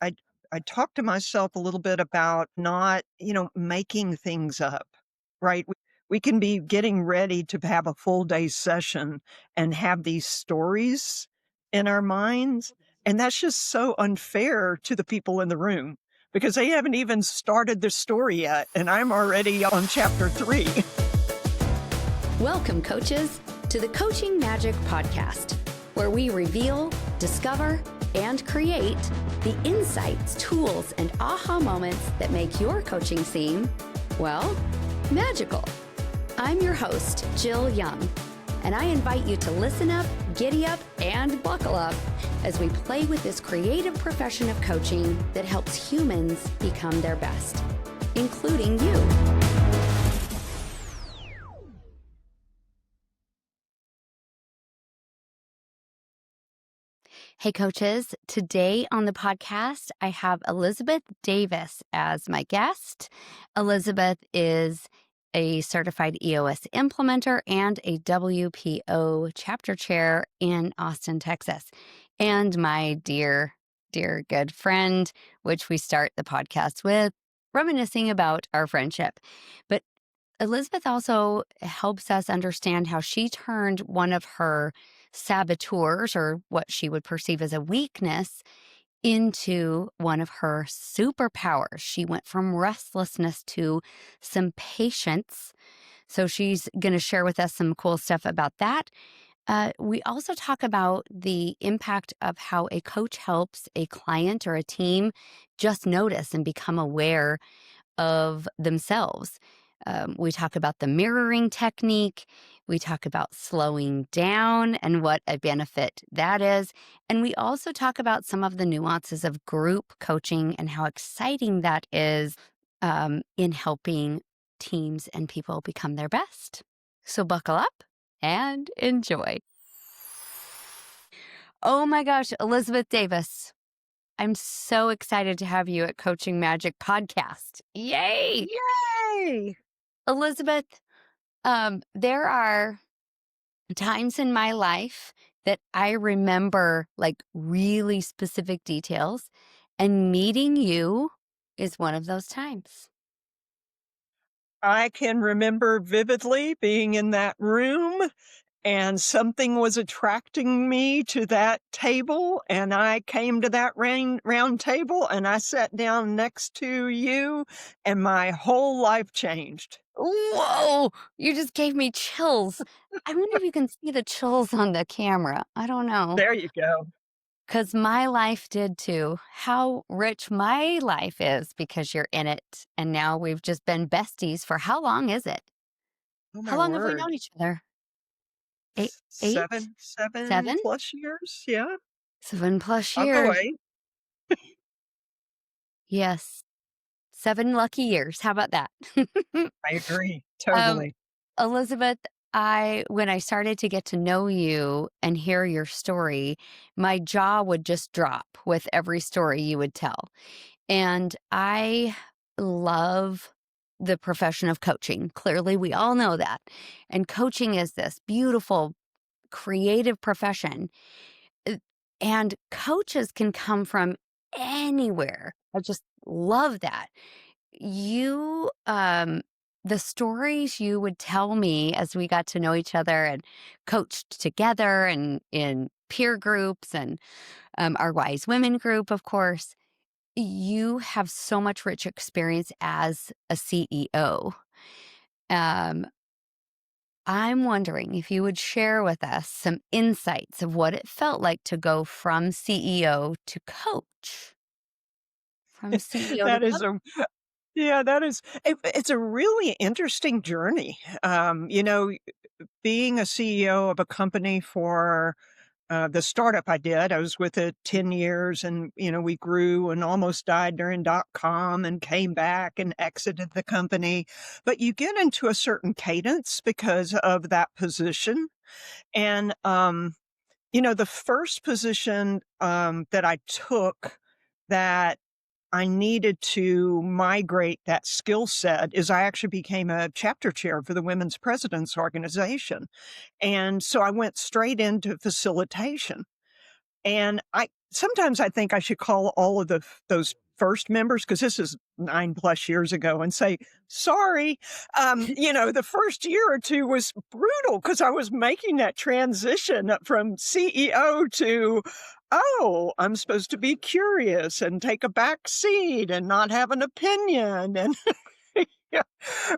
I talk to myself a little bit about not, making things up, right? We can be getting ready to have a full day session and have these stories in our minds, and that's just so unfair to the people in the room because they haven't even started their story yet, and I'm already on chapter 3. Welcome, coaches, to the Coaching Magic Podcast, where we reveal, discover, and create the insights, tools, and aha moments that make your coaching seem, well, magical. I'm your host, Jill Young, and I invite you to listen up, giddy up, and buckle up as we play with this creative profession of coaching that helps humans become their best, including you. Hey, coaches. Today on the podcast, I have Elizabeth Davis as my guest. Elizabeth is a certified EOS implementer and a WPO chapter chair in Austin, Texas. And my dear, dear good friend, which we start the podcast with, reminiscing about our friendship. But Elizabeth also helps us understand how she turned one of her saboteurs, or what she would perceive as a weakness, into one of her superpowers. She went from restlessness to some patience. So she's going to share with us some cool stuff about that. We also talk about the impact of how a coach helps a client or a team just notice and become aware of themselves. We talk about the mirroring technique. We talk about slowing down and what a benefit that is. And we also talk about some of the nuances of group coaching and how exciting that is in helping teams and people become their best. So buckle up and enjoy. Oh my gosh, Elizabeth Davis. I'm so excited to have you at Coaching Magic Podcast. Yay! Yay! Elizabeth, there are times in my life that I remember like really specific details, and meeting you is one of those times. I can remember vividly being in that room and something was attracting me to that table, and I came to that round table and I sat down next to you and my whole life changed. Whoa, you just gave me chills. I wonder if you can see the chills on the camera. I don't know. There you go. Because my life did too. How rich my life is because you're in it. And now we've just been besties for how long is it? Oh my How long have we word. known each other? Eight, eight, Seven seven, plus years. Yeah. 7+ By the years. way, Yes. 7 lucky years. How about that? I agree. um, Totally. Elizabeth, when I started to get to know you and hear your story, my jaw would just drop with every story you would tell. And I love the profession of coaching. Clearly, we all know that. And coaching is this beautiful, creative profession. Uh, And coaches can come from anywhere. I just love that. You, the stories you would tell me as we got to know each other and coached together and in peer groups and our Wise Women group, of course, you have so much rich experience as a CEO. Um, I'm wondering if you would share with us some insights of what it felt like to go from CEO to coach. From CEO to That is coach. yeah, it's a really interesting journey. Being a CEO of a company for the startup I did, I was with it 10 years and, we grew and almost died during .com and came back and exited the company. But you get into a certain cadence because of that position. And, the first position that I took that I needed to migrate that skill set is I actually became a chapter chair for the Women's Presidents Organization. And so I went straight into facilitation. And sometimes I think I should call all of those first members, because this is 9 plus years ago, and say, "Sorry." The first year or 2 was brutal because I was making that transition up from CEO to, "Oh, I'm supposed to be curious and take a back seat and not have an opinion," and yeah,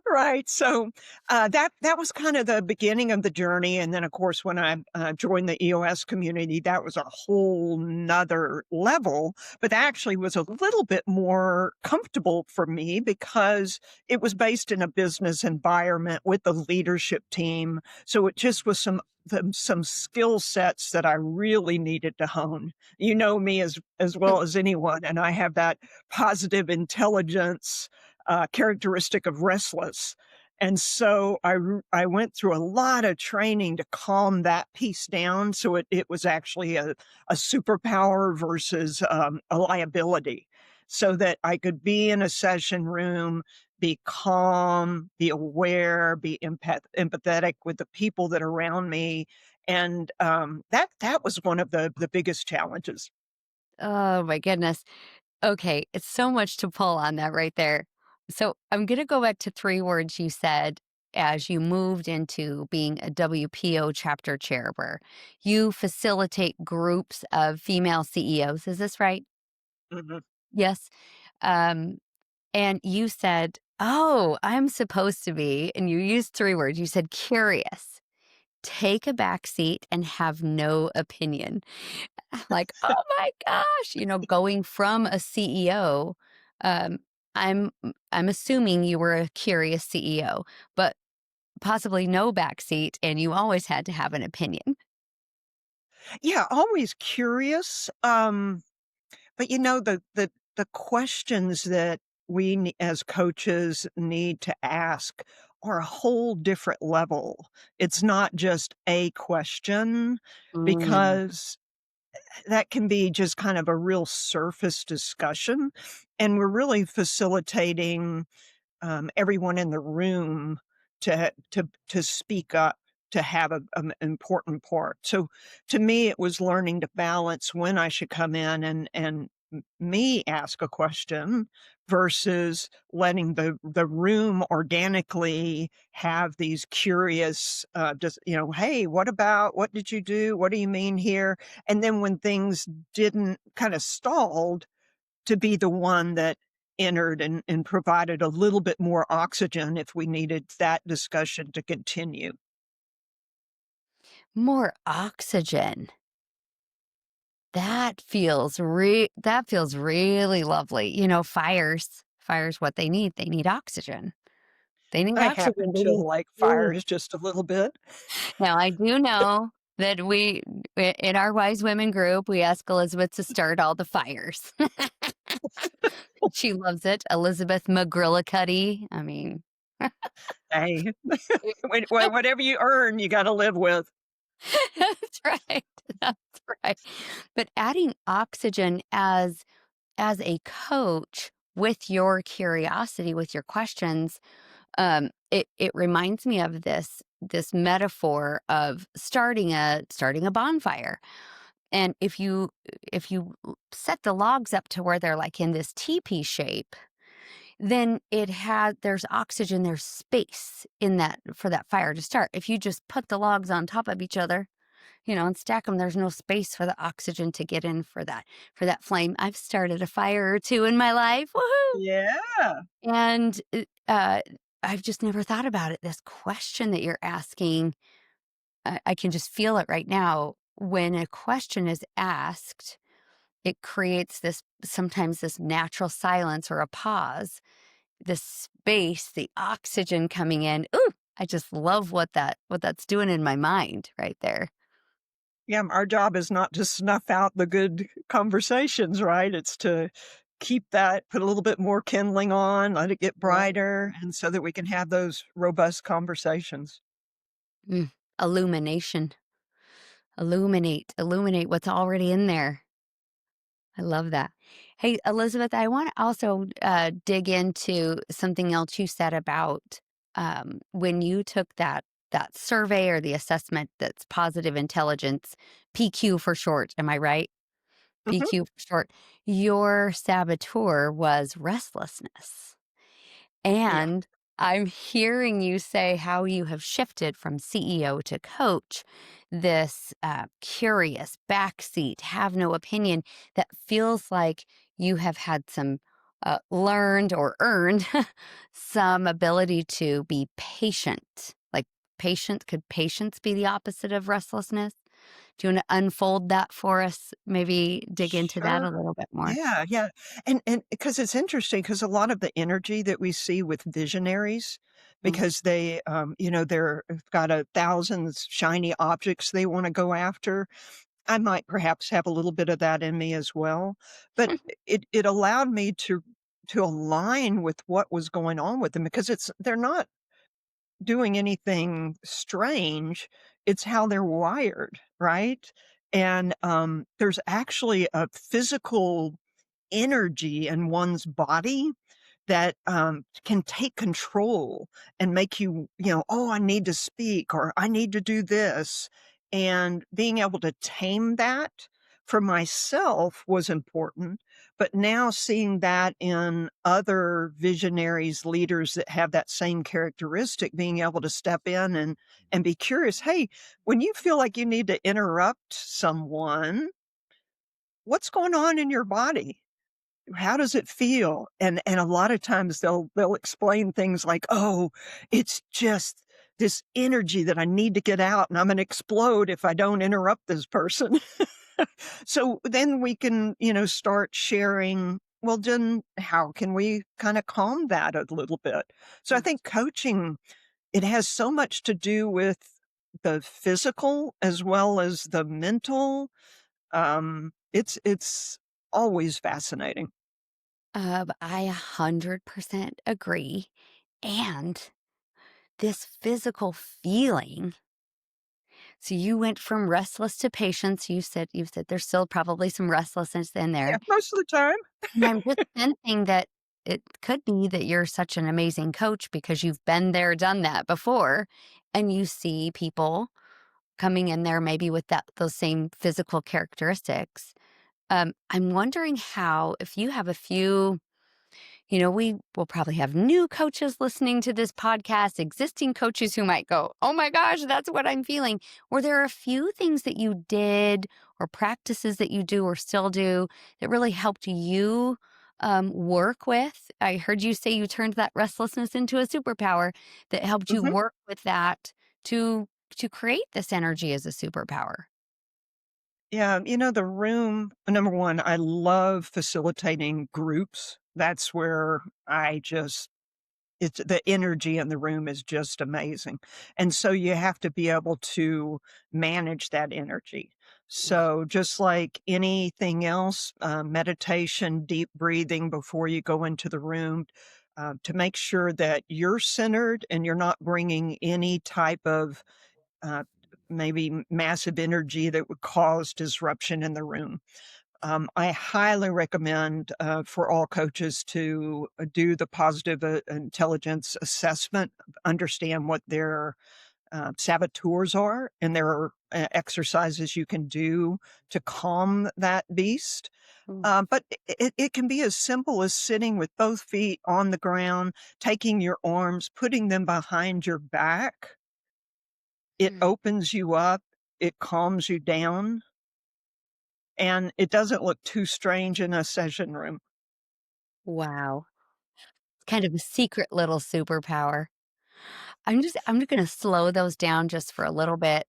right. So that was kind of the beginning of the journey, and then of course when I joined the EOS community, that was a whole nother level. But that actually was a little bit more comfortable for me because it was based in a business environment with the leadership team. So it just was some skill sets that I really needed to hone. You know me as well as anyone, and I have that positive intelligence characteristic of Restless. And so I went through a lot of training to calm that piece down. So it was actually a superpower versus a liability, so that I could be in a session room, be calm, be aware, be empathetic with the people that are around me. And that was one of the biggest challenges. Oh my goodness. Okay, it's so much to pull on that right there. So I'm going to go back to 3 words you said as you moved into being a WPO chapter chair, where you facilitate groups of female CEOs. Is this right? Mhm. Yes. Um, and you said, "Oh, I'm supposed to be," and you used 3 words. You said curious, take a back seat, and have no opinion. Like, oh my gosh, going from a CEO, um, I'm assuming you were a curious CEO, but possibly no backseat, and you always had to have an opinion. Yeah, always curious. But the questions that as coaches need to ask are a whole different level. It's not just a question, Mm. because that can be just kind of a real surface discussion, and we're really facilitating everyone in the room to speak up, to have an important part. So to me, it was learning to balance when I should come in and me ask a question versus letting the room organically have these curious, just hey, what did you do? What do you mean here? And then when things didn't kind of stalled, to be the one that entered and provided a little bit more oxygen if we needed that discussion to continue. More oxygen. That feels really lovely. Fires what they need. They need oxygen. They need I oxygen, happen to baby. like Ooh. fires just a little bit. Now, I do know that in our Wise Women group, we ask Elizabeth to start all the fires. She loves it. Elizabeth McGrillicuddy. I mean, Hey, whatever you earn, you gotta live with. that's right. That's right. But adding oxygen as a coach with your curiosity, with your questions, it reminds me of this metaphor of starting a bonfire. And if you set the logs up to where they're like in this teepee shape, then there's oxygen, there's space in that for that fire to start. If you just put the logs on top of each other, and stack them, there's no space for the oxygen to get in for that flame. I've started a fire or two in my life. Woohoo! Yeah. And I've just never thought about it. This question that you're asking, I can just feel it right now. When a question is asked, it creates sometimes this natural silence or a pause, this space, the oxygen coming in. Ooh, I just love what that's doing in my mind right there. Yeah, our job is not to snuff out the good conversations, right? It's to put a little bit more kindling on, let it get Yeah. brighter, and so that we can have those robust conversations. Mm. Illumination. Illuminate what's already in there. I love that. Hey, Elizabeth, I want to also dig into something else you said about when you took that survey or the assessment that's positive intelligence, PQ for short. Am I right? Mhm. BQ for short. Your saboteur was restlessness. Yeah. And I'm hearing you say how you have shifted from CEO to coach, this curious backseat, have no opinion that feels like you have had some learned or earned some ability to be patient. Like patient, could patience be the opposite of restlessness? Do you want to unfold that for us? Maybe dig into that a Sure. little bit more. Yeah, yeah, and because it's interesting, because a lot of the energy that we see with visionaries, Mm. because they, they're got a thousands shiny objects they wanna go after. I might perhaps have a little bit of that in me as well, but it allowed me to align with what was going on with them because they're not doing anything strange, it's how they're wired, right? And, there's actually a physical energy in one's body that, can take control and make you, "Oh, I need to speak," or "I need to do this," and being able to tame that for myself was important, but now seeing that in other visionaries, leaders that have that same characteristic, being able to step in and be curious, "Hey, when you feel like you need to interrupt someone, what's going on in your body? How does it feel?" And a lot of times they'll explain things like, "Oh, it's just this energy that I need to get out, and I'm gonna explode if I don't interrupt this person." So then we can, start sharing, well, then how can we kinda calm that a little bit? So I Mm. think coaching, it has so much to do with the physical as well as the mental. It's always fascinating. I 100% agree. And this physical feeling. So you went from restless to patience. You said there's still probably some restlessness in Yeah, there. most of the time. And I'm just sensing that it could be that you're such an amazing coach because you've been there, done that before, and you see people coming in there maybe with those same physical characteristics. I'm wondering how, if you have a few. We will probably have new coaches listening to this podcast, existing coaches who might go, "Oh my gosh, that's what I'm feeling." Were there a few things that you did or practices that you do or still do that really helped you work with? I heard you say you turned that restlessness into a superpower that helped you Mhm. work with that to to create this energy as a superpower. Yeah, the room number 1, I love facilitating groups. That's where I just it's the energy in the room is just amazing, and so you have to be able to manage that energy. So, just like anything else, meditation, deep breathing before you go into the room, to make sure that you're centered and you're not bringing any type of uh, maybe massive energy that would cause disruption in the room. I highly recommend for all coaches to do the positive intelligence assessment, understand what their saboteurs are, and there are exercises you can do to calm that beast. Mm. But it can be as simple as sitting with both feet on the ground, taking your arms, putting them behind your back. It Mm. opens you up, it calms you down, and it doesn't look too strange in a session room. Wow. Kind of a secret little superpower. I'm just gonna slow those down just for a little bit.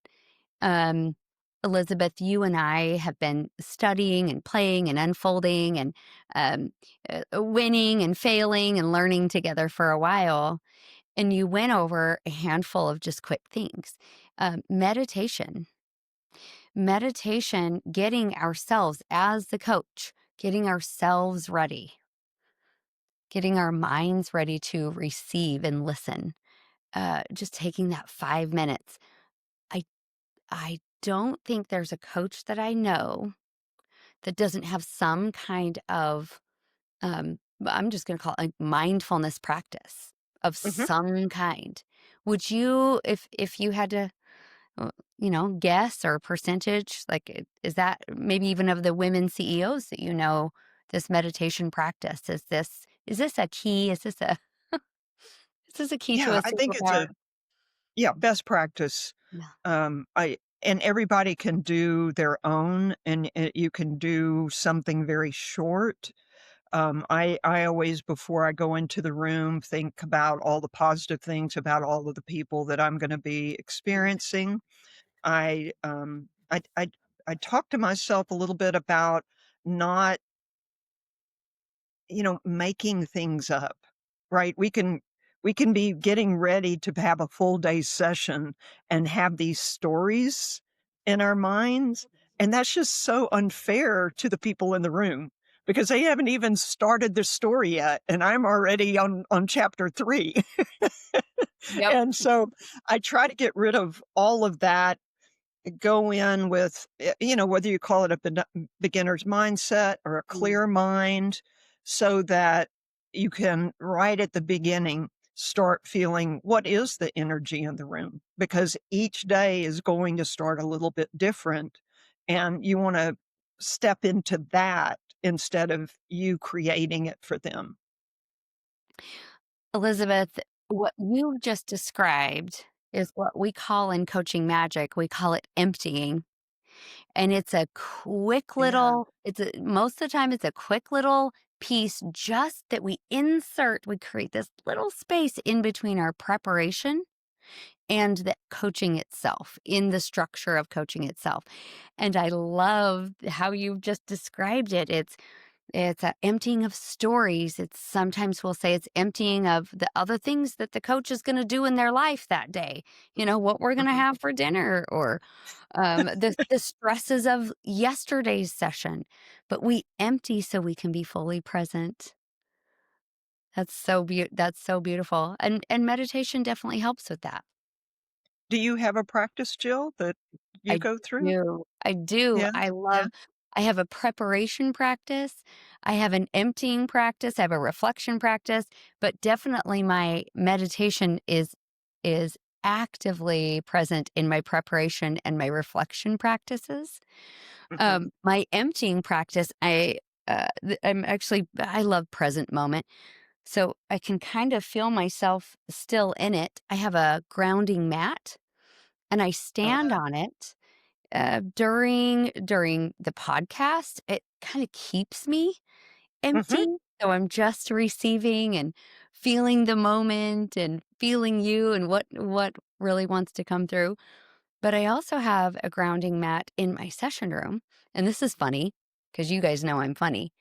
Um, Elizabeth, you and I have been studying and playing and unfolding and um, winning and failing and learning together for a while. And you went over a handful of just quick things. Meditation, getting ourselves as the coach, getting ourselves ready, getting our minds ready to receive and listen. Just taking that 5 minutes. I I don't think there's a coach that I know that doesn't have some kind of, I'm just gonna call it a mindfulness practice of Mhm. some kind. Would you, if you had to guess or percentage? Like, is that maybe even of the women CEOs that this meditation practice? Is this a key? Is this a key to Yeah, a I think it's superpower? best practice. Yeah. I and everybody can do their own, and you can do something very short. I always, before I go into the room, think about all the positive things about all of the people that I'm gonna be experiencing. I, I talk to myself a little bit about not, making things up, right? We can be getting ready to have a full day session and have these stories in our minds, and that's just so unfair to the people in the room because they haven't even started their story yet, and I'm already on chapter 3. Yep. And so I try to get rid of all of that, go in with, whether you call it a beginner's mindset or a Mm. clear mind, so that you can, right at the beginning, start feeling what is the energy in the room, because each day is going to start a little bit different, and you want to step into that instead of you creating it for them. Elizabeth, what you just described is what we call in coaching magic, we call it emptying. And it's a quick Yeah. little, most of the time, it's a quick little piece just that we create this little space in between our preparation and the coaching itself, in the structure of coaching itself. And I love how you just described it. It's a emptying of stories. It's sometimes we'll say it's emptying of the other things that the coach is going to do in their life that day. What we're going to Mhm. have for dinner, or the stresses of yesterday's session. But we empty so we can be fully present. That's so beautiful. And meditation definitely helps with that. Do you have a practice, Jill, that you I go through? do. I do. Yeah. Yeah. I have a preparation practice. I have an emptying practice. I have a reflection practice, but definitely my meditation is actively present in my preparation and my reflection practices. Mhm. My emptying practice, I love present moment. So I can kind of feel myself still in it. I have a grounding mat and I stand on it during the podcast. It kind of keeps me Mhm. empty, so I'm just receiving and feeling the moment and feeling you and what really wants to come through. But I also have a grounding mat in my session room, and this is funny because you guys know I'm funny.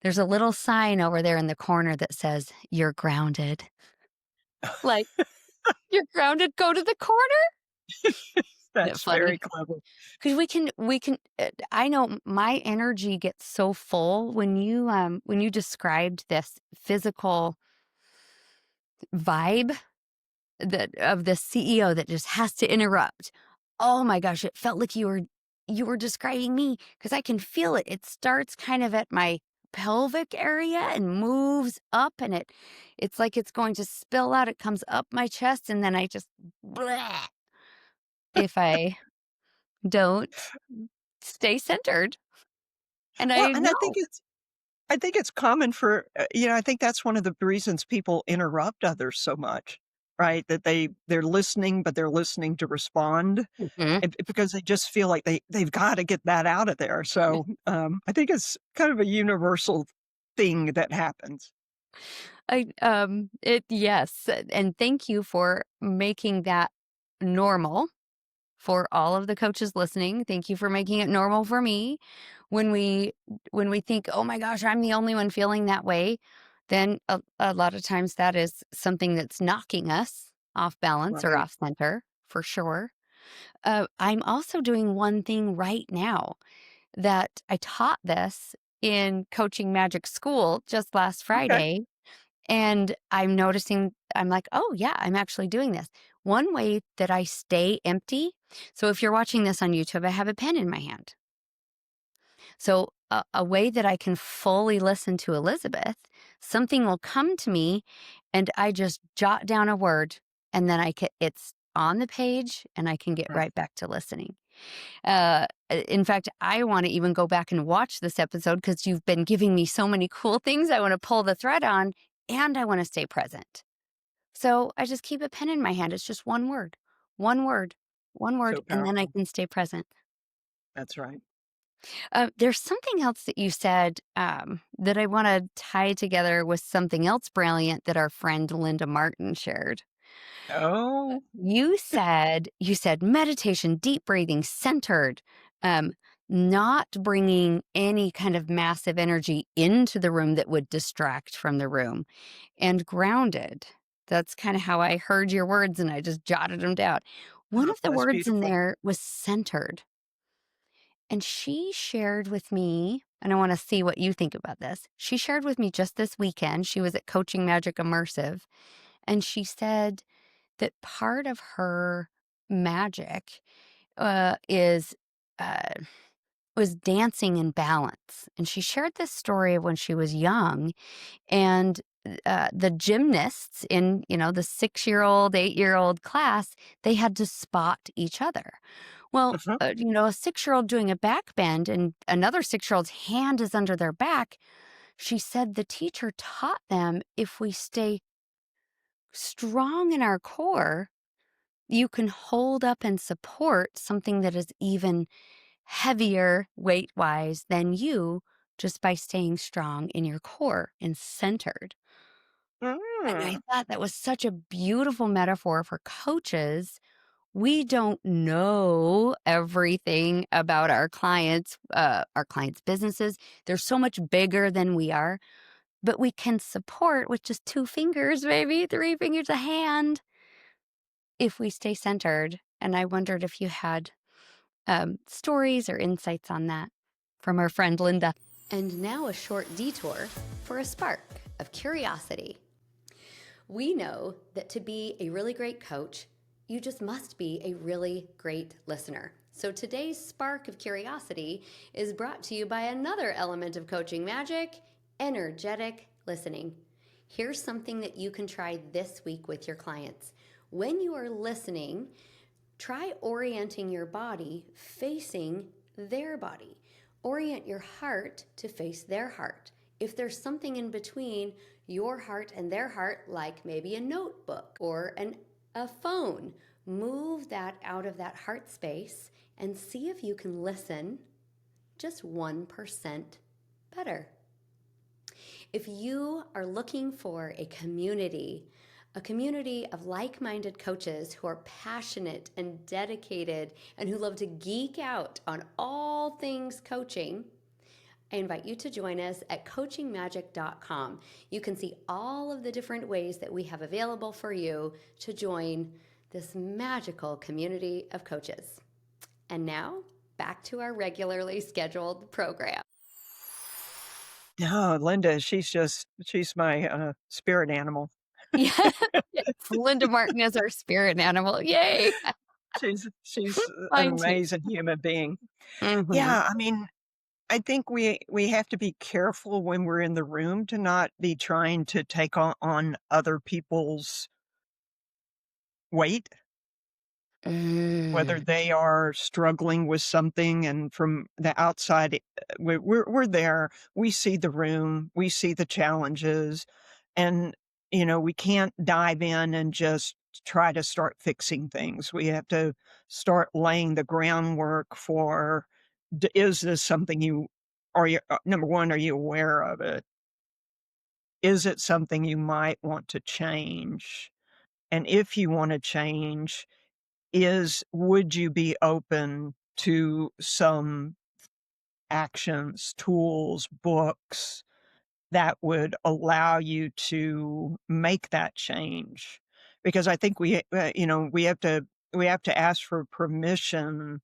There's a little sign over there in the corner that says, "You're grounded." Like, "You're grounded, go to the corner." Isn't it That's very funny? clever. 'Cause I know my energy gets so full when you described this physical vibe that of the CEO that just has to interrupt. Oh my gosh, it felt like you were describing me because I can feel it. It starts kind of at my pelvic area and moves up, and it's like it's going to spill out. It comes up my chest, and then I just bleh, if I don't stay centered. And Well, I and know. I think it's common for, I think that's one of the reasons people interrupt others so much, right? That they're listening, but they're listening to respond, Mhm. because they just feel like they've gotta get that out of there. So, I think it's kind of a universal thing that happens. Yes, and thank you for making that normal for all of the coaches listening. Thank you for making it normal for me. When we when we think, "Oh my gosh, I'm the only one feeling that way," then a lot of times that is something that's knocking us off balance or Right. off center for sure. I'm also doing one thing right now that I taught this in Coaching Magic School just last Okay. Friday. And I'm like, "Oh, yeah, I'm actually doing this." One way that I stay empty, so if you're watching this on YouTube, I have a pen in my hand. So a way that I can fully listen to Elizabeth, something will come to me and I just jot down a word and then it's on the page and I can get Mm. right back to listening. In fact, I want to even go back and watch this episode because you've been giving me so many cool things I want to pull the thread on, and I want to stay present. So I just keep a pen in my hand. It's just one word, one word, So and then I powerful. can stay present. That's right. There's something else that you said that I want to tie together with something else brilliant that our friend Linda Martin shared. Oh, You said meditation, deep breathing, centered, um, not bringing any kind of massive energy into the room that would distract from the room, and grounded. That's kind of how I heard your words, and I just jotted them down. One of the that's words in beautiful. there was centered. And she shared with me, and I want to see what you think about this. She shared with me just this weekend. She was at Coaching Magic Immersive, and she said that part of her magic is uh, was dancing in balance. And she shared this story of when she was young, and the gymnasts in the 6-year-old, 8-year-old class, they had to spot each other. Well, Uh-huh. a 6-year-old doing a back bend and another 6-year-old's hand is under their back. She said the teacher taught them if we stay strong in our core, you can hold up and support something that is even heavier weight wise than you just by staying strong in your core and centered. And I Mm. thought that was such a beautiful metaphor for coaches. We don't know everything about our clients' businesses. They're so much bigger than we are, but we can support with just 2 fingers, maybe 3 fingers, a hand, if we stay centered. And I wondered if you had stories or insights on that from our friend Linda. And now a short detour for a spark of curiosity. We know that to be a really great coach, you just must be a really great listener. So today's spark of curiosity is brought to you by another element of coaching magic: energetic listening. Here's something that you can try this week with your clients. When you are listening, try orienting your body facing their body. Orient your heart to face their heart. If there's something in between your heart and their heart, like maybe a notebook or a phone, move that out of that heart space and see if you can listen just 1% better. If you are looking for a community of like-minded coaches who are passionate and dedicated and who love to geek out on all things coaching, I invite you to join us at coachingmagic.com. You can see all of the different ways that we have available for you to join this magical community of coaches. And now, back to our regularly scheduled program. No, Linda, she's my, spirit animal. Yeah. Yes. Linda Martin is our spirit animal. Yay. She's an Mine too. amazing human being. Mhm. Yeah, I mean, I think we have to be careful when we're in the room to not be trying to take on other people's weight, whether Mm. they are struggling with something, and from the outside, we're there, we see the room, we see the challenges, and, we can't dive in and just try to start fixing things. We have to start laying the groundwork for, is this something number 1, are you aware of it? Is it something you might want to change? And if you wanna change, would you be open to some actions, tools, books that would allow you to make that change? Because I think we have to ask for permission,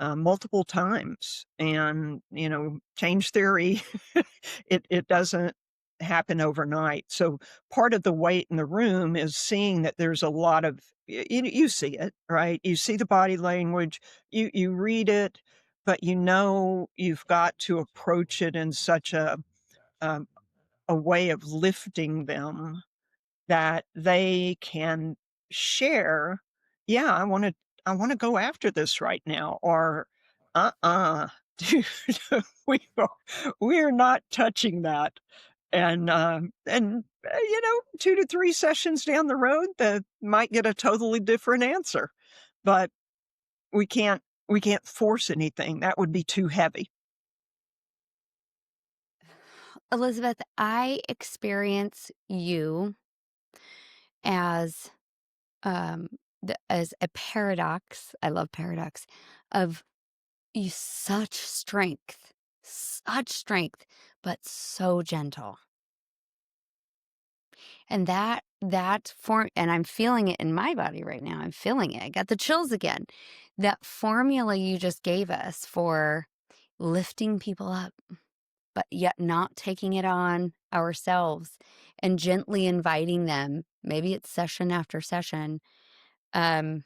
multiple times, and, change theory, it doesn't happen overnight. So part of the weight in the room is seeing that there's a lot of, you see it, right? You see the body language, you read it, but you've got to approach it in such um, a way of lifting them that they can share yeah, I wanna go after this right now, or, uh-uh, dude, we are we're not touching that. And 2 to 3 sessions down the road, that might get a totally different answer, but we can't we can't force anything, that would be too heavy. Elizabeth, I experience you as um as a paradox. I love paradox of you such strength, but so gentle. And that form, and I'm feeling it in my body right now. I'm feeling it. I got the chills again. That formula you just gave us for lifting people up, but yet not taking it on ourselves and gently inviting them. Maybe it's session after session. Um,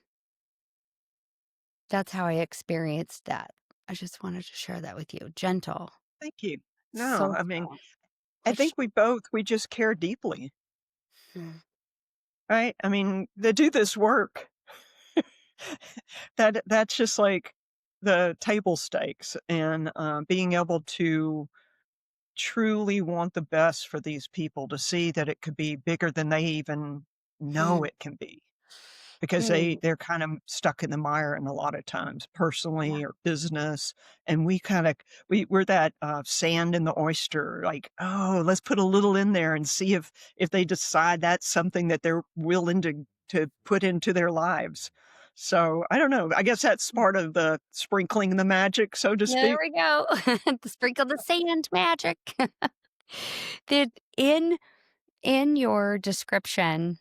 that's how I experienced that. I just wanted to share that with you. Gentle, Thank you. No, so I mean, gentle. I Which think we just care deeply, mm, right? I mean, they do this work, that's just like the table stakes, and, being able to truly want the best for these people, to see that it could be bigger than they even know mm, it can be. Because mm, they're kind of stuck in the mire, and a lot of times, yeah. personally or business, and we're that, sand in the oyster, like, "Oh, let's put a little in there and see if they decide that's something that they're willing to put into their lives." So, I don't know, I guess that's part of the sprinkling the magic, so to There speak. we go. The sprinkle the sand magic. Did in your description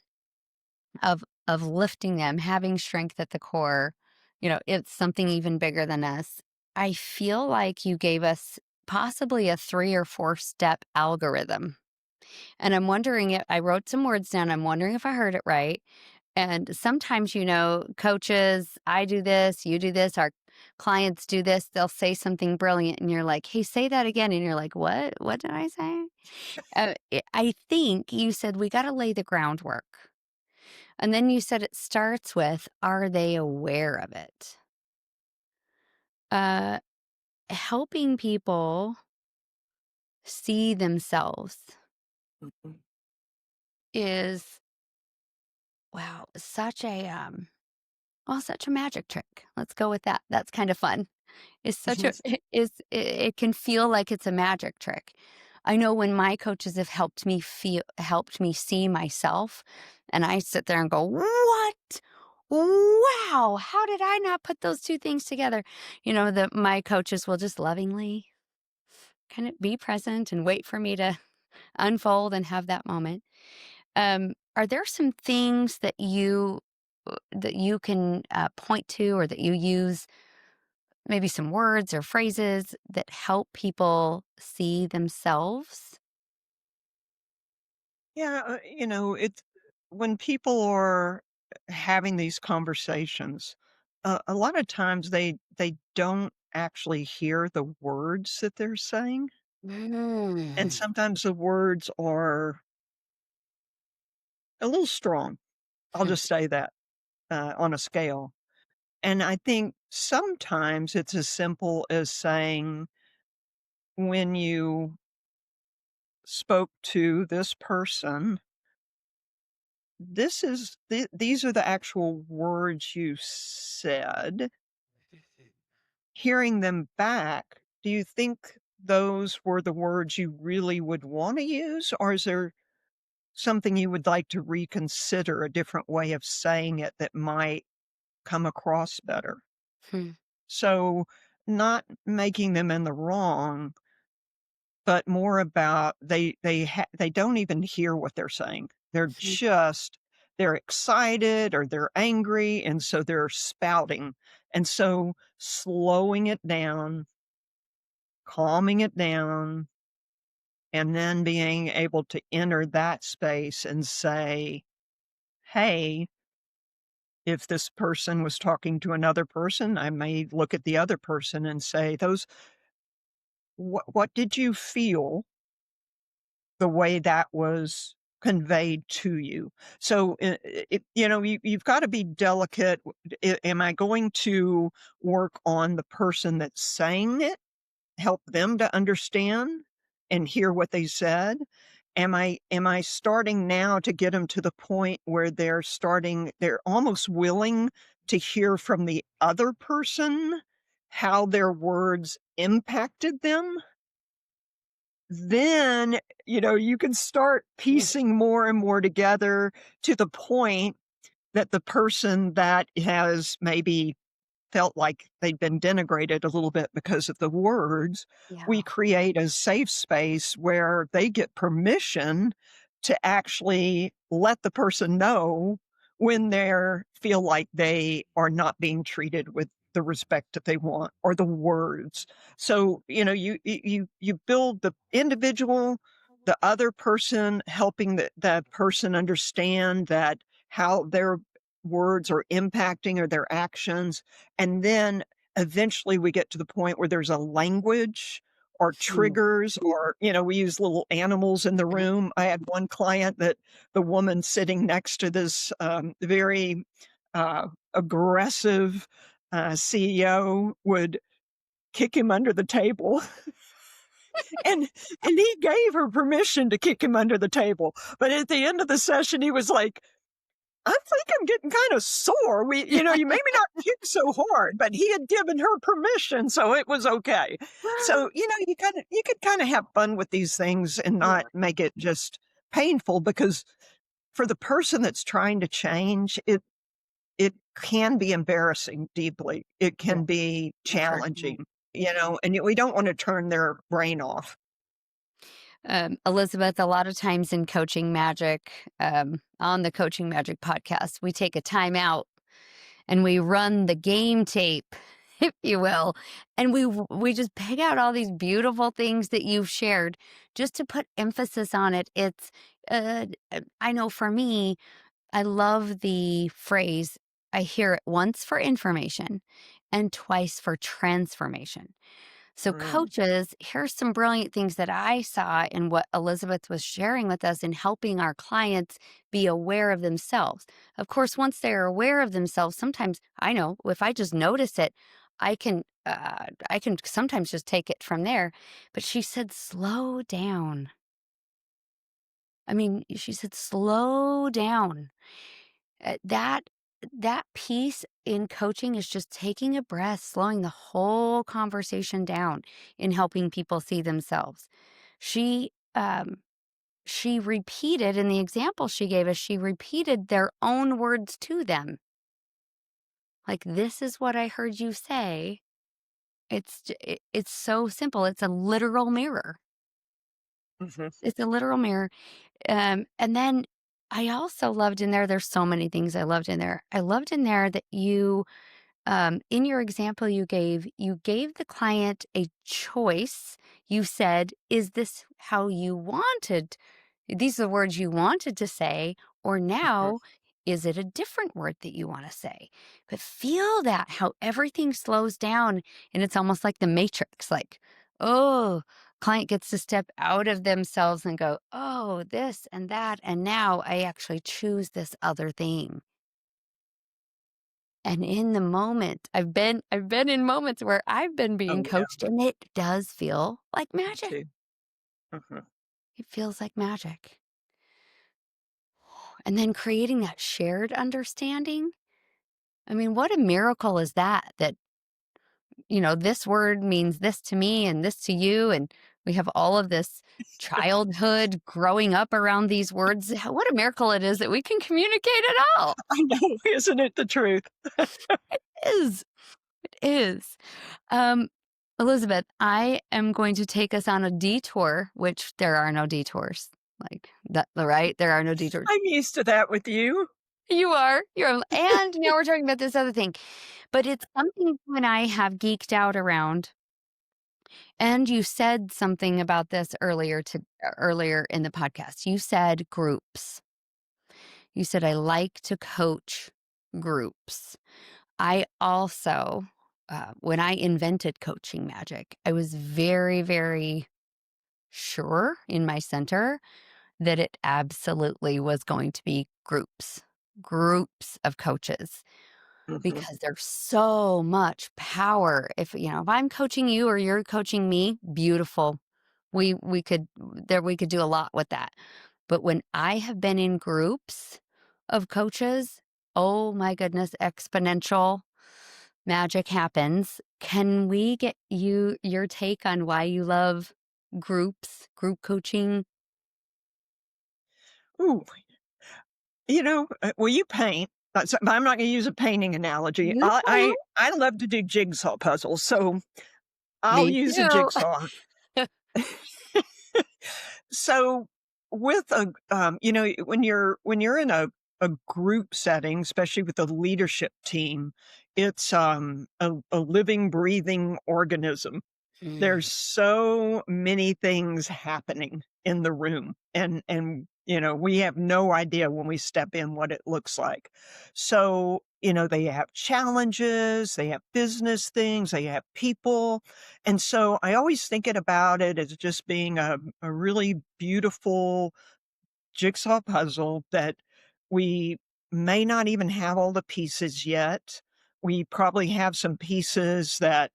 of lifting them, having strength at the core, it's something even bigger than us. I feel like you gave us possibly a 3 or 4-step algorithm. And I'm wondering if I wrote some words down. I'm wondering if I heard it right. And sometimes, coaches, I do this, you do this, our clients do this. They'll say something brilliant, and you're like, hey, say that again. And you're like, what? What did I say? I think you said we got to lay the groundwork. And then you said it starts with, are they aware of it? Uh, Helping people see themselves Mhm. is, wow, such a magic trick. Let's go with that. That's kind of fun. It's such a it can feel like it's a magic trick. I know when my coaches have helped me see myself, and I sit there and go, "What? Wow, how did I not put those 2 things together?" My coaches will just lovingly kind of be present and wait for me to unfold and have that moment. Are there some things that you can, point to, or that you use, maybe some words or phrases that help people see themselves? Yeah, it's when people are having these conversations, a lot of times they don't actually hear the words that they're saying, and Mm. sometimes the words are a little strong. I'll Hmm. just say that, on a scale. And I think sometimes it's as simple as saying, when you spoke to this person, these are the actual words you said. Hearing them back, do you think those were the words you really would wanna use, or is there something you would like to reconsider, a different way of saying it that might come across better? Hmm. So, not making them in the wrong, but more about they don't even hear what they're saying. Hmm. They're excited or they're angry, and so they're spouting. And so slowing it down, calming it down, and then being able to enter that space and say, "Hey," if this person was talking to another person, I may look at the other person and say, "Those what did you feel the way that was conveyed to you. So, you've got to be delicate. Am I going to work on the person that's saying it, help them to understand and hear what they said? Am I starting now to get them to the point where they're almost willing to hear from the other person how their words impacted them? Then, you can start piecing more and more together to the point that the person that has maybe felt like they'd been denigrated a little bit because of the words, we Yeah. create a safe space where they get permission to actually let the person know when they feel like they are not being treated with the respect that they want or the words. So, you build the individual, the other person helping the person understand that how their words are impacting or their actions, and then eventually we get to the point where there's a language or Mm. triggers or, we use little animals in the room. I had one client that the woman sitting next to this very aggressive CEO would kick him under the table. And he gave her permission to kick him under the table. But at the end of the session, he was like, I think I'm getting kind of sore. You maybe not kick so hard, but he had given her permission, so it was okay. So, you could kind of have fun with these things and not make it just painful, because for the person that's trying to change, it can be embarrassing deeply. It Yeah, can be I've heard that. challenging, and we don't want to turn their brain off. Elizabeth, a lot of times in Coaching Magic, on the Coaching Magic podcast, we take a time out and we run the game tape, if you will, and we just pick out all these beautiful things that you've shared just to put emphasis on it. I know for me, I love the phrase, I hear it once for information and twice for transformation. So, Mm, coaches, here's some brilliant things that I saw in what Elizabeth was sharing with us in helping our clients be aware of themselves. Of course, once they're aware of themselves, sometimes I know if I just notice it, I can sometimes just take it from there. But she said, slow down. I mean, she said, slow down. That piece in coaching is just taking a breath, slowing the whole conversation down in helping people see themselves. She she repeated in the example she gave us, she repeated their own words to them. Like, this is what I heard you say. It's so simple. It's a literal mirror. mhm. It's a literal mirror. And then I also loved in there, there's so many things I loved in there. I loved in there that in your example you gave the client a choice. You said, is this how you wanted? These are the words you wanted to say, or Mhm. now is it a different word that you want to say? But feel that how everything slows down and it's almost like the matrix, like, oh, client gets to step out of themselves and go, oh, this and that. And now I actually choose this other thing. And in the moment, I've been in moments where I've been Oh, being yeah, coached and it does feel like me magic. too. Mhm. It feels like magic. And then creating that shared understanding. I mean, what a miracle is that, that, this word means this to me and this to you. And we have all of this childhood growing up around these words. What a miracle it is that we can communicate at all. I know, isn't it the truth? It is. It is. Um, Elizabeth, I am going to take us on a detour, which there are no detours. Like that, right? There are no detours. I'm used to that with you. You are. And now we're talking about this other thing. But it's something you and I have geeked out around. And you said something about this earlier in the podcast. You said groups. You said I like to coach groups. I also, when I invented coaching magic, I was very, very sure in my center that it absolutely was going to be groups of coaches Mhm. because there's so much power. If I'm coaching you or you're coaching me, beautiful. We could do a lot with that. But when I have been in groups of coaches, oh my goodness, exponential magic happens. Can we get your take on why you love group coaching? Ooh, well, you paint, but I'm not gonna use a painting analogy. You I too. I I love to do jigsaw puzzles, so I'll Me use a too. jigsaw. So, with when you're in a group setting, especially with a leadership team, it's, a living, breathing organism. Mm. There's so many things happening in the room, and we have no idea when we step in what it looks like. So, they have challenges, they have business things, they have people, and so I always thinking about it as just being a really beautiful jigsaw puzzle that we may not even have all the pieces yet. We probably have some pieces that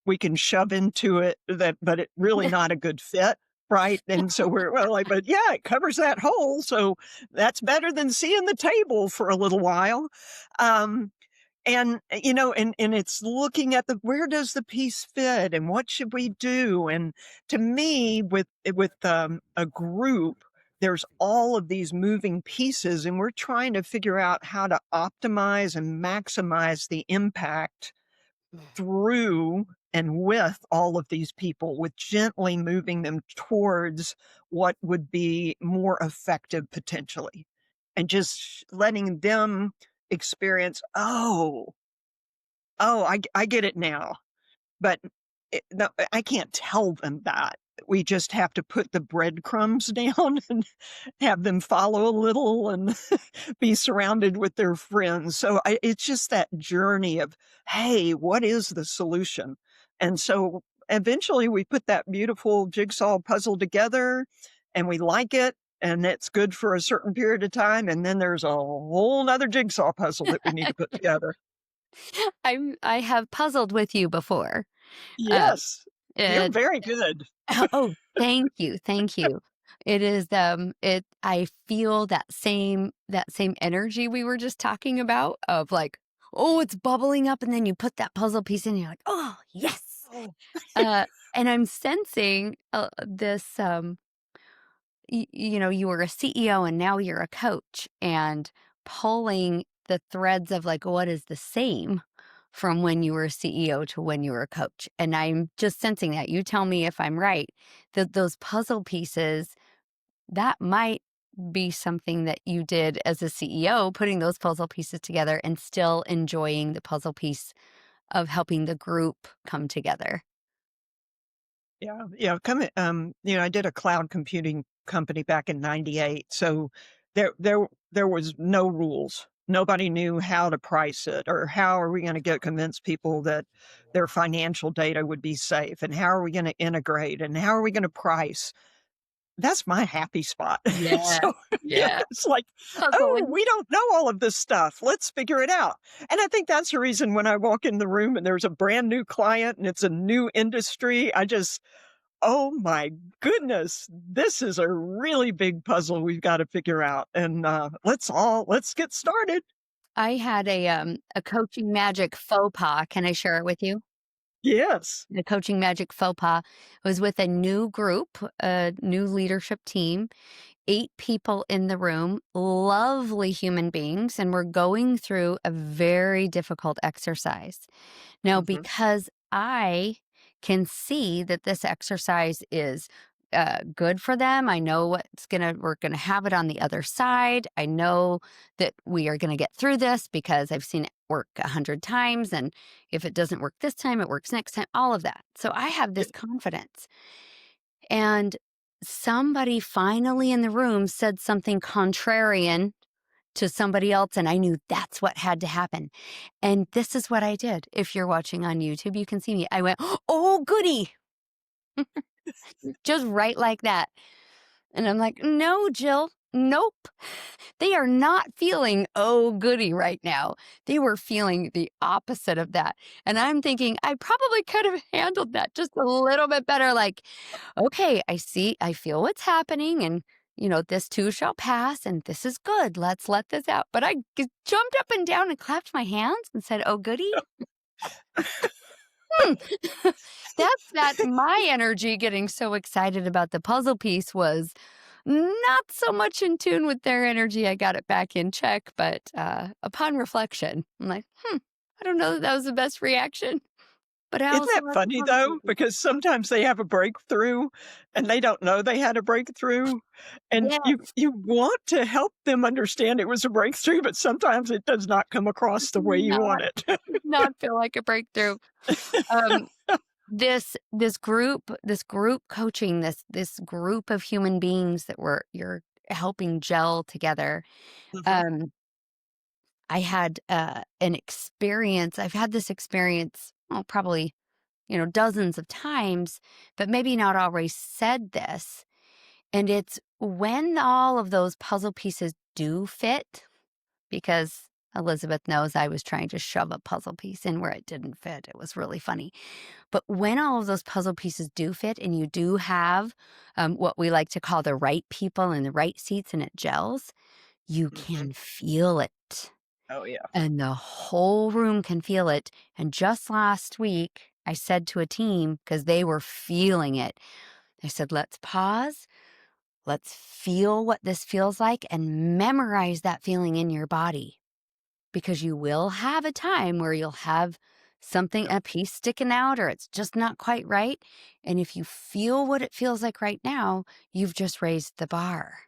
we can shove into it but it really not a good fit, right? And so we're like, "But yeah, it covers that hole, so that's better than seeing the table for a little while." Um, and it's looking at the where does the piece fit and what should we do? And to me, with a group, there's all of these moving pieces, and we're trying to figure out how to optimize and maximize the impact through and with all of these people, with gently moving them towards what would be more effective potentially, and just letting them experience, "Oh, I get it now." But no, I can't tell them that. We just have to put the breadcrumbs down and have them follow a little and be surrounded with their friends. So it's just that journey of, hey, what is the solution? And so eventually we put that beautiful jigsaw puzzle together and we like it and it's good for a certain period of time. And then there's a whole nother jigsaw puzzle that we need to put together. I have puzzled with you before. Uh, Yes, you're it very good. Oh, thank you, thank you. It is, I feel that same energy we were just talking about of like, "Oh, it's bubbling up," and then you put that puzzle piece in, and you're like, "Oh, yes." Oh, Uh, and I'm sensing, this, you were a CEO and now you're a coach and pulling the threads of like what is the same from when you were a CEO to when you were a coach. And I'm just sensing that. You tell me if I'm right, that those puzzle pieces, that might be something that you did as a CEO, putting those puzzle pieces together and still enjoying the puzzle piece of helping the group come together. yeah, yeah, I did a cloud computing company back in '98, so there was no rules. Nobody knew how to price it or how are we gonna get convince people that their financial data would be safe, and how are we gonna integrate, and how are we gonna price? That's my happy spot. Yeah. So, Yeah. it's like, "Oh, Puzzling. we don't know all of this stuff. Let's figure it out." And I think that's the reason when I walk in the room and there's a brand new client and it's a new industry, oh my goodness, this is a really big puzzle we've gotta figure out, and, let's get started. I had a coaching magic faux pas. Can I share it with you? Yes. The coaching magic faux pas was with a new group, a new leadership team, 8 people in the room, lovely human beings, and we're going through a very difficult exercise. Now, Mhm. because I can see that this exercise is good for them, I know we're gonna have it on the other side. I know that we are gonna get through this because I've seen it work 100 times, and if it doesn't work this time, it works next time. All of that. So I have Yeah. this confidence, and somebody finally in the room said something contrarian to somebody else, and I knew that's what had to happen. And this is what I did. If you're watching on YouTube, you can see me. I went, "Oh, goody." Just right like that. And I'm like, "No, Jill, nope. They are not feeling, oh, goody right now. They were feeling the opposite of that." And I'm thinking, I probably could have handled that just a little bit better. Like, okay, I feel what's happening. And, this too shall pass. And this is good. Let's let this out. But jumped up and down and clapped my hands and said, oh, goody. Hmm. That's that my energy getting so excited about the puzzle piece was not so much in tune with their energy. I got it back in check, but upon reflection, I'm like, I don't know that was the best reaction, but I Isn't also that love the funny puzzle though? pieces. Because sometimes they have a breakthrough and they don't know they had a breakthrough, and Yes, you want to help them understand it was a breakthrough, but sometimes it does not come across the way you want not it. not feel like a breakthrough. Um, this group coaching, this group of human beings that you're helping gel together. Mhm, Um, I had, an experience I've had this experience, well, probably, dozens of times, but maybe not always said this, and it's when all of those puzzle pieces do fit, because Elizabeth knows I was trying to shove a puzzle piece in where it didn't fit, it was really funny. But when all of those puzzle pieces do fit and you do have, what we like to call the right people in the right seats and it gels, you mhm. can feel it. Oh, yeah. And the whole room can feel it. And just last week, I said to a team, because they were feeling it, I said, let's pause. Let's feel what this feels like and memorize that feeling in your body. Because you will have a time where you'll have something, Yep. a piece sticking out, or it's just not quite right. And if you feel what it feels like right now, you've just raised the bar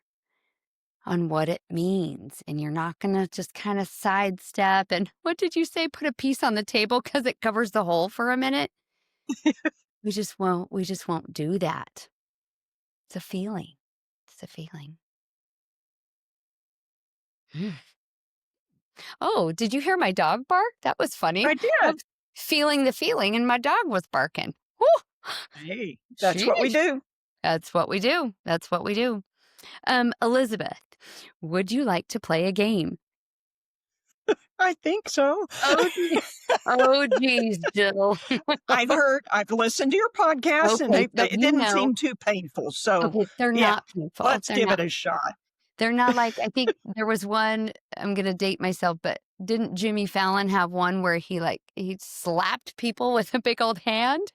on what it means. And you're not going to just kind of sidestep and what did you say? Put a piece on the table because it covers the hole for a minute. We just won't do that. It's a feeling. It's a feeling. Mm. Oh, did you hear my dog bark? That was funny. I I did. was feeling the feeling and my dog was barking. Whew. Hey, that's what we Sheesh. do. That's what we do. That's what we do. Elizabeth, would you like to play a game? I think so. Oh, oh, geez, Jill. I've listened to your podcast, and Okay, so it didn't seem too painful, so, okay, they're yeah, not painful. let's give it a shot. They're not like, I think there was one, I'm gonna date myself, but didn't Jimmy Fallon have one where he slapped people with a big old hand?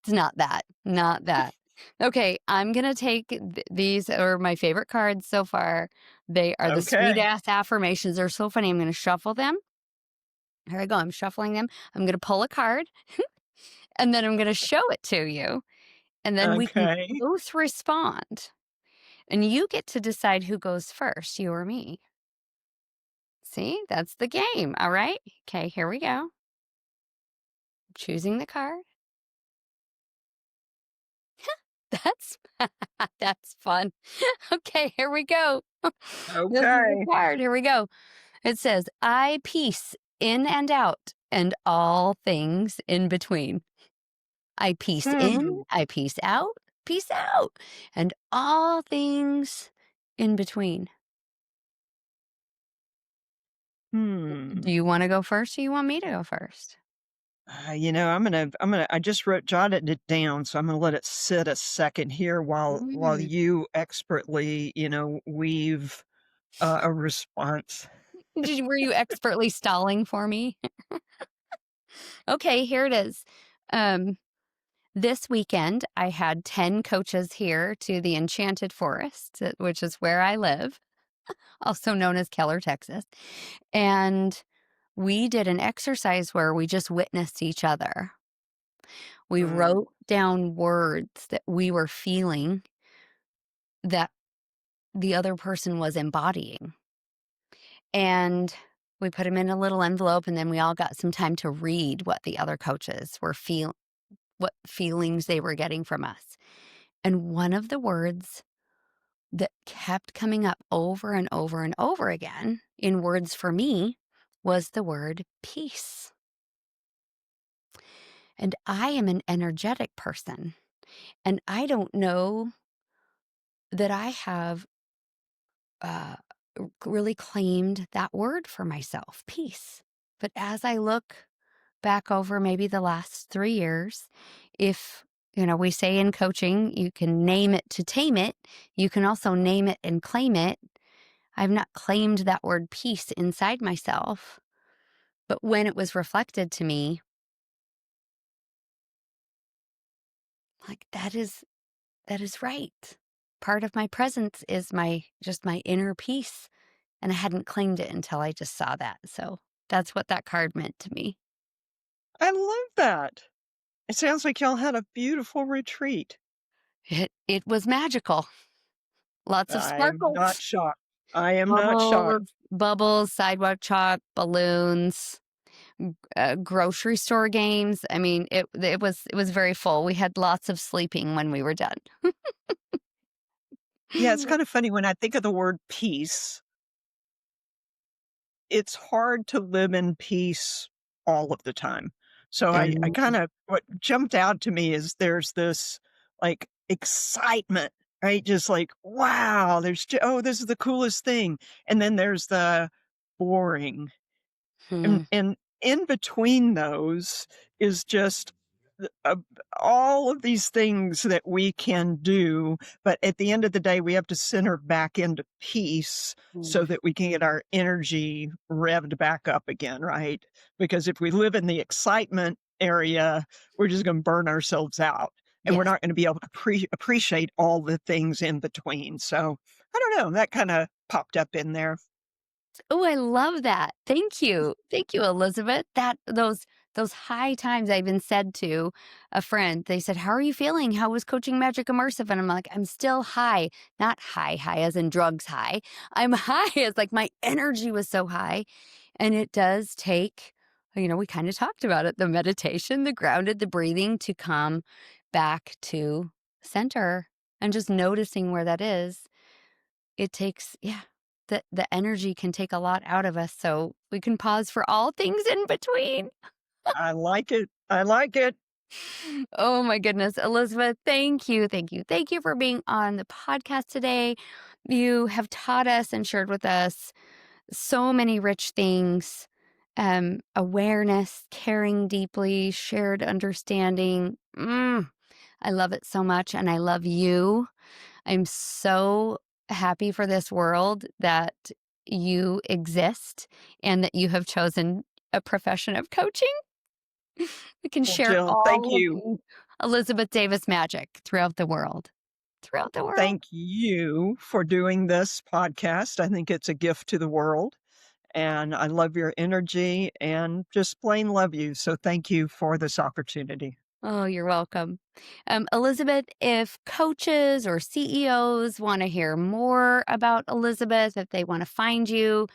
It's not that, not that. Okay, I'm gonna take these are my favorite cards so far. They are the sweet Okay, ass affirmations. They're so funny. I'm gonna shuffle them. Here I go. I'm shuffling them. I'm gonna pull a card and then I'm gonna show it to you. And then we can okay, both respond. And you get to decide who goes first, you or me. See, that's the game. All right. Okay, here we go. Choosing the card. That's that's fun. Okay, here we go. This is the okay. card. Here we go. It says, I peace in and out and all things in between. I peace in, Hmm, I peace out, and all things in between. hmm. Do you want to go first or you want me to go first? I just jotted it down, so I'm gonna let it sit a second here while Mm. you expertly, weave, a response. Were you expertly stalling for me? Okay, here it is. Um, this weekend, I had 10 coaches here to the Enchanted Forest, which is where I live, also known as Keller, Texas. And we did an exercise where we just witnessed each other. We Mm, wrote down words that we were feeling that the other person was embodying. And we put them in a little envelope, and then we all got some time to read what the other coaches were what feelings they were getting from us. And one of the words that kept coming up over and over and over again in words for me was the word peace. And I am an energetic person. And I don't know that I have uh, really claimed that word for myself, peace. But as I look back over maybe the last 3 years, if we say in coaching, you can name it to tame it. You can also name it and claim it. I've not claimed that word peace inside myself, but when it was reflected to me, like that is right. Part of my presence is my inner peace, and I hadn't claimed it until I just saw that. So that's what that card meant to me. I love that. It sounds like y'all had a beautiful retreat. It was magical. Lots of I'm not sparkles, shocked. I am not shocked. bubbles, sidewalk chalk, balloons, grocery store games. I mean, it was very full. We had lots of sleeping when we were done. Yeah, it's kind of funny when I think of the word peace, it's hard to live in peace all of the time. So I Um, kind of what jumped out to me is there's this, like, excitement, right? Just like, "Wow, oh, this is the coolest thing." And then there's the boring. hmm, And in between those is just the all of these things that we can do, but at the end of the day, we have to center back into peace so hmm. that we can get our energy revved back up again, right? Because if we live in the excitement area, we're just gonna burn ourselves out, and we're Yes. not gonna be able to appreciate all the things in between, so, I don't know, that kinda popped up in there. Oh, I love that. Thank you. Thank you, Elizabeth. Those high times I even said to a friend, they said, "How are you feeling? How was coaching magic immersive?" And I'm like, "I'm still high, not high as in drugs high. I'm high as like my energy was so high." And it does take, we kind of talked about it, the meditation, the grounded, the breathing to come back to center and just noticing where that is. It takes, yeah, the energy can take a lot out of us, so we can pause for all things in between. I like it. I like it. Oh my goodness, Elizabeth, thank you, thank you, thank you for being on the podcast today. You have taught us and shared with us so many rich things, awareness, caring deeply, shared understanding. I love it so much, and I love you. I'm so happy for this world that you exist and that you have chosen a profession of coaching. We can Well, share Jill, thank all of you. the Elizabeth Davis magic throughout the world. Throughout the world. Thank you for doing this podcast. I think it's a gift to the world, and I love your energy and just plain love you. So thank you for this opportunity. Oh, you're welcome. Elizabeth, if coaches or CEOs want to hear more about Elizabeth, if they want to find you,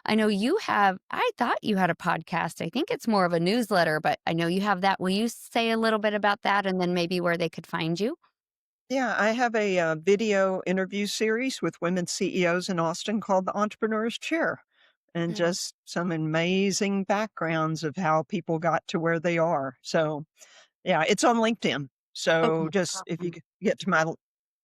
I know I thought you had a podcast. I think it's more of a newsletter, but I know you have that. Will you say a little bit about that and then maybe where they could find you? Yeah, I have a video interview series with women CEOs in Austin called The Entrepreneur's Chair, and Mm. just some amazing backgrounds of how people got to where they are. So, yeah, it's on LinkedIn. So Okay, just if you awesome. get to my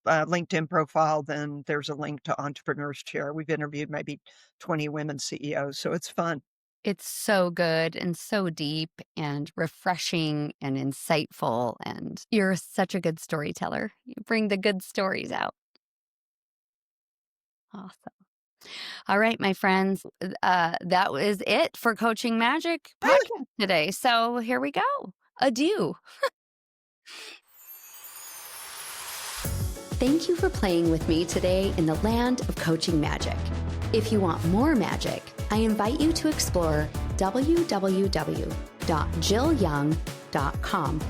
LinkedIn profile, then there's a link to Entrepreneur's Chair. We've interviewed maybe 20 women CEOs, so it's fun. It's so good and so deep and refreshing and insightful. And you're such a good storyteller. You bring the good stories out. Awesome. All right, my friends, that was it for Coaching Magic Really? podcast today. So here we go. Adieu. Thank you for playing with me today in the land of coaching magic. If you want more magic, I invite you to explore www.jillyoung.com.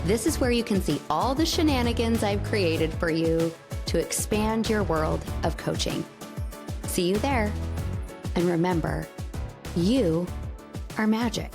This is where you can see all the shenanigans I've created for you to expand your world of coaching. See you there. And remember, you are magic.